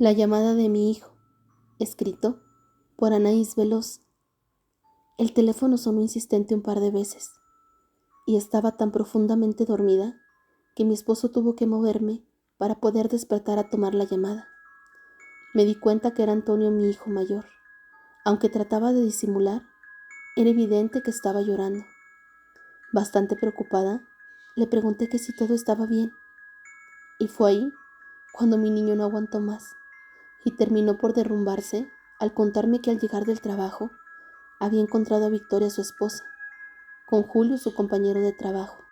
La llamada de mi hijo, escrito por Anaís Veloz. El teléfono sonó insistente un par de veces, y estaba tan profundamente dormida que mi esposo tuvo que moverme para poder despertar a tomar la llamada. Me di cuenta que era Antonio, mi hijo mayor. Aunque trataba de disimular, era evidente que estaba llorando. Bastante preocupada, le pregunté que si todo estaba bien, y fue ahí cuando mi niño no aguantó más y terminó por derrumbarse al contarme que al llegar del trabajo había encontrado a Victoria, su esposa, con Julio, su compañero de trabajo.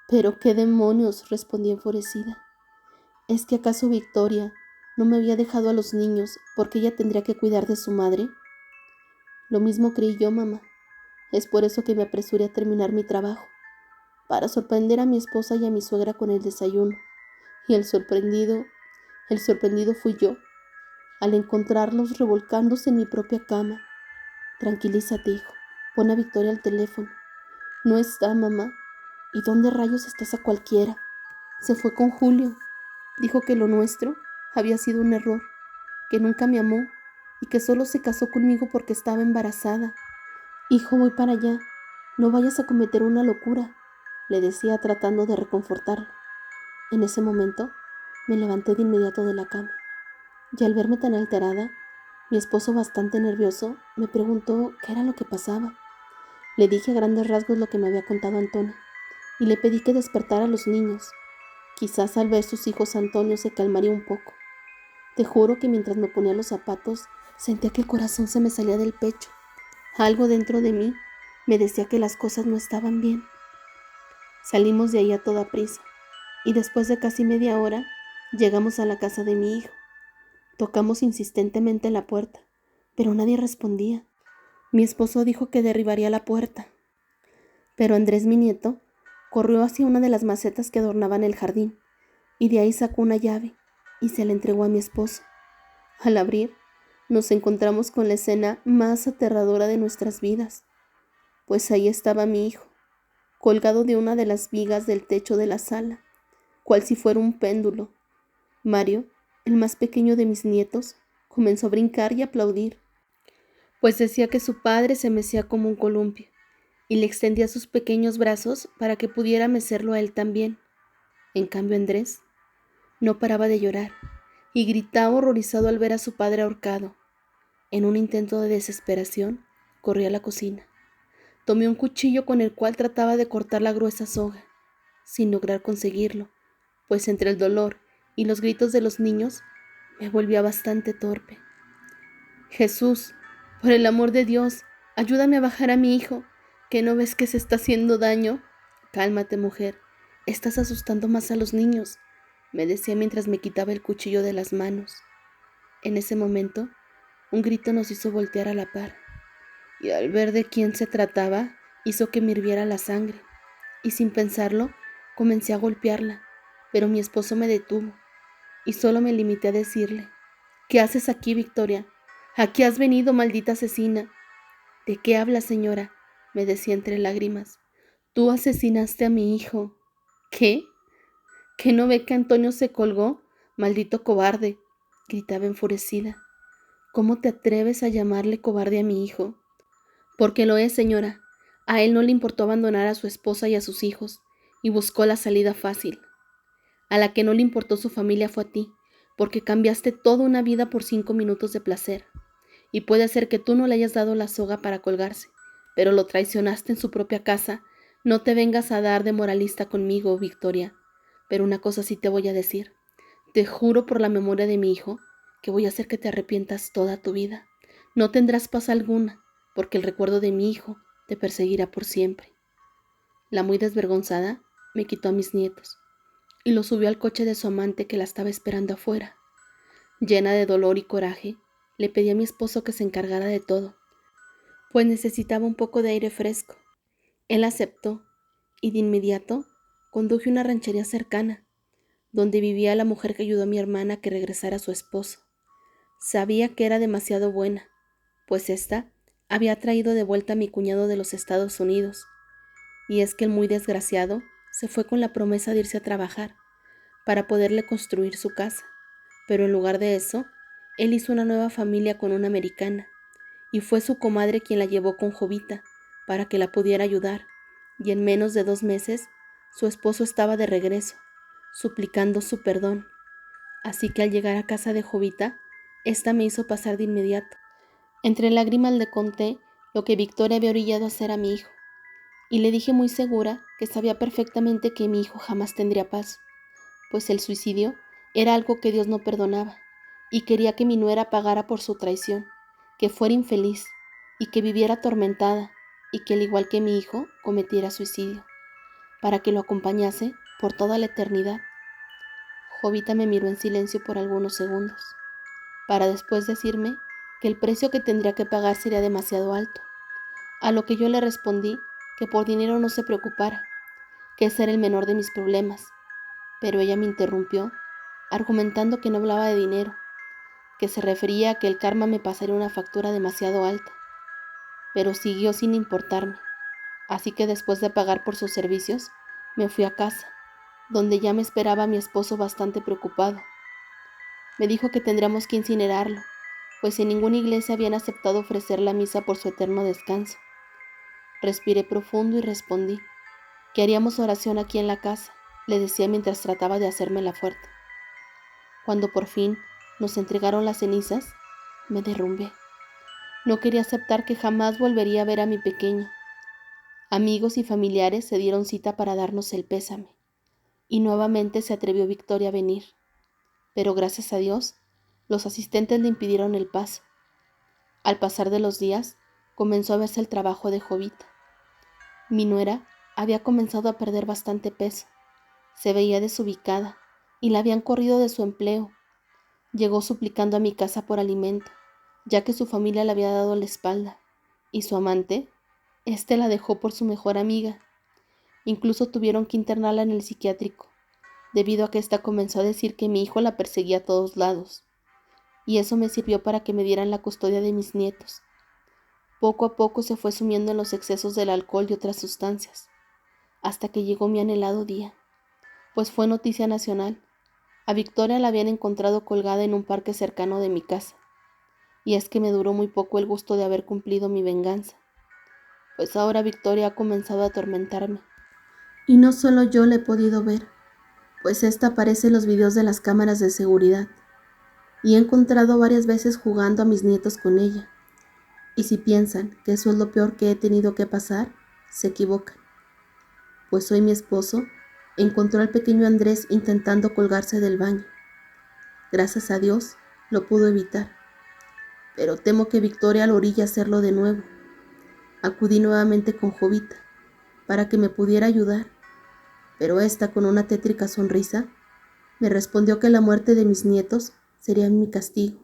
«¿Pero qué demonios?», respondí enfurecida. «¿Es que acaso Victoria no me había dejado a los niños porque ella tendría que cuidar de su madre?». «Lo mismo creí yo, mamá. Es por eso que me apresuré a terminar mi trabajo, para sorprender a mi esposa y a mi suegra con el desayuno. Y el sorprendido fui yo, al encontrarlos revolcándose en mi propia cama». «Tranquilízate, hijo. Pon a Victoria al teléfono». «No está, mamá». «¿Y dónde rayos está esa cualquiera?». «Se fue con Julio. Dijo que lo nuestro había sido un error, que nunca me amó y que solo se casó conmigo porque estaba embarazada». «Hijo, voy para allá. No vayas a cometer una locura», le decía tratando de reconfortarlo. En ese momento me levanté de inmediato de la cama, y al verme tan alterada, mi esposo, bastante nervioso, me preguntó qué era lo que pasaba. Le dije a grandes rasgos lo que me había contado Antonio, y le pedí que despertara a los niños. Quizás al ver sus hijos Antonio se calmaría un poco. Te juro que mientras me ponía los zapatos, sentía que el corazón se me salía del pecho. Algo dentro de mí me decía que las cosas no estaban bien. Salimos de ahí a toda prisa, y después de casi media hora, llegamos a la casa de mi hijo. Tocamos insistentemente la puerta, pero nadie respondía. Mi esposo dijo que derribaría la puerta, pero Andrés, mi nieto, corrió hacia una de las macetas que adornaban el jardín, y de ahí sacó una llave y se la entregó a mi esposo. Al abrir, nos encontramos con la escena más aterradora de nuestras vidas, pues ahí estaba mi hijo, colgado de una de las vigas del techo de la sala, cual si fuera un péndulo. Mario, el más pequeño de mis nietos, comenzó a brincar y a aplaudir, pues decía que su padre se mecía como un columpio, y le extendía sus pequeños brazos para que pudiera mecerlo a él también. En cambio, Andrés no paraba de llorar y gritaba horrorizado al ver a su padre ahorcado. En un intento de desesperación, corrí a la cocina. Tomé un cuchillo con el cual trataba de cortar la gruesa soga, sin lograr conseguirlo, pues entre el dolor y los gritos de los niños me volvía bastante torpe. «Jesús, por el amor de Dios, ayúdame a bajar a mi hijo, ¿que no ves que se está haciendo daño?». «Cálmate, mujer, estás asustando más a los niños», me decía mientras me quitaba el cuchillo de las manos. En ese momento, un grito nos hizo voltear a la par, y al ver de quién se trataba, hizo que me hirviera la sangre, y sin pensarlo, comencé a golpearla, pero mi esposo me detuvo, y solo me limité a decirle: «¿Qué haces aquí, Victoria? ¿A qué has venido, maldita asesina?». «¿De qué habla, señora?», me decía entre lágrimas. «Tú asesinaste a mi hijo». «¿Qué? ¿Que no ve que Antonio se colgó? Maldito cobarde», gritaba enfurecida. «¿Cómo te atreves a llamarle cobarde a mi hijo?». «Porque lo es, señora. A él no le importó abandonar a su esposa y a sus hijos, y buscó la salida fácil. A la que no le importó su familia fue a ti, porque cambiaste toda una vida por 5 minutos de placer. Y puede ser que tú no le hayas dado la soga para colgarse, pero lo traicionaste en su propia casa. No te vengas a dar de moralista conmigo, Victoria. Pero una cosa sí te voy a decir. Te juro por la memoria de mi hijo que voy a hacer que te arrepientas toda tu vida. No tendrás paz alguna, porque el recuerdo de mi hijo te perseguirá por siempre». La muy desvergonzada me quitó a mis nietos y los subió al coche de su amante, que la estaba esperando afuera. Llena de dolor y coraje, le pedí a mi esposo que se encargara de todo, pues necesitaba un poco de aire fresco. Él aceptó, y de inmediato conduje a una ranchería cercana, donde vivía la mujer que ayudó a mi hermana a que regresara a su esposo. Sabía que era demasiado buena, pues ésta había traído de vuelta a mi cuñado de los Estados Unidos, y es que el muy desgraciado se fue con la promesa de irse a trabajar para poderle construir su casa, pero en lugar de eso, él hizo una nueva familia con una americana, y fue su comadre quien la llevó con Jovita para que la pudiera ayudar, y en menos de 2 meses su esposo estaba de regreso, suplicando su perdón. Así que al llegar a casa de Jovita, ésta me hizo pasar de inmediato. Entre lágrimas le conté lo que Victoria había orillado a hacer a mi hijo, y le dije muy segura que sabía perfectamente que mi hijo jamás tendría paz, pues el suicidio era algo que Dios no perdonaba, y quería que mi nuera pagara por su traición, que fuera infeliz, y que viviera atormentada, y que al igual que mi hijo cometiera suicidio, para que lo acompañase por toda la eternidad. Jovita me miró en silencio por algunos segundos, para después decirme que el precio que tendría que pagar sería demasiado alto, a lo que yo le respondí que por dinero no se preocupara, que ese era el menor de mis problemas, pero ella me interrumpió, argumentando que no hablaba de dinero, que se refería a que el karma me pasaría una factura demasiado alta, pero siguió sin importarme, así que después de pagar por sus servicios, me fui a casa, donde ya me esperaba mi esposo bastante preocupado. Me dijo que tendríamos que incinerarlo, pues en ninguna iglesia habían aceptado ofrecer la misa por su eterno descanso. Respiré profundo y respondí que haríamos oración aquí en la casa, le decía mientras trataba de hacérmela fuerte. Cuando por fin nos entregaron las cenizas, me derrumbé. No quería aceptar que jamás volvería a ver a mi pequeño. Amigos y familiares se dieron cita para darnos el pésame, y nuevamente se atrevió Victoria a venir. Pero gracias a Dios, los asistentes le impidieron el paso. Al pasar de los días, comenzó a verse el trabajo de Jovita. Mi nuera había comenzado a perder bastante peso. Se veía desubicada y la habían corrido de su empleo. Llegó suplicando a mi casa por alimento, ya que su familia le había dado la espalda, y su amante, la dejó por su mejor amiga. Incluso tuvieron que internarla en el psiquiátrico, debido a que ésta comenzó a decir que mi hijo la perseguía a todos lados, y eso me sirvió para que me dieran la custodia de mis nietos. Poco a poco se fue sumiendo en los excesos del alcohol y otras sustancias, hasta que llegó mi anhelado día, pues fue noticia nacional. A Victoria la habían encontrado colgada en un parque cercano de mi casa, y es que me duró muy poco el gusto de haber cumplido mi venganza, pues ahora Victoria ha comenzado a atormentarme. Y no solo yo la he podido ver, pues esta aparece en los videos de las cámaras de seguridad, y he encontrado varias veces jugando a mis nietos con ella. Y si piensan que eso es lo peor que he tenido que pasar, se equivocan, pues hoy mi esposo encontró al pequeño Andrés intentando colgarse del baño. Gracias a Dios lo pudo evitar, pero temo que Victoria lo orille a hacerlo de nuevo. Acudí nuevamente con Jovita para que me pudiera ayudar, pero esta, con una tétrica sonrisa, me respondió que la muerte de mis nietos sería mi castigo,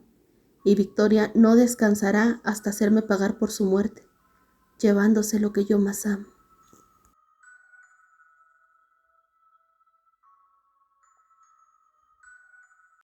y Victoria no descansará hasta hacerme pagar por su muerte, llevándose lo que yo más amo.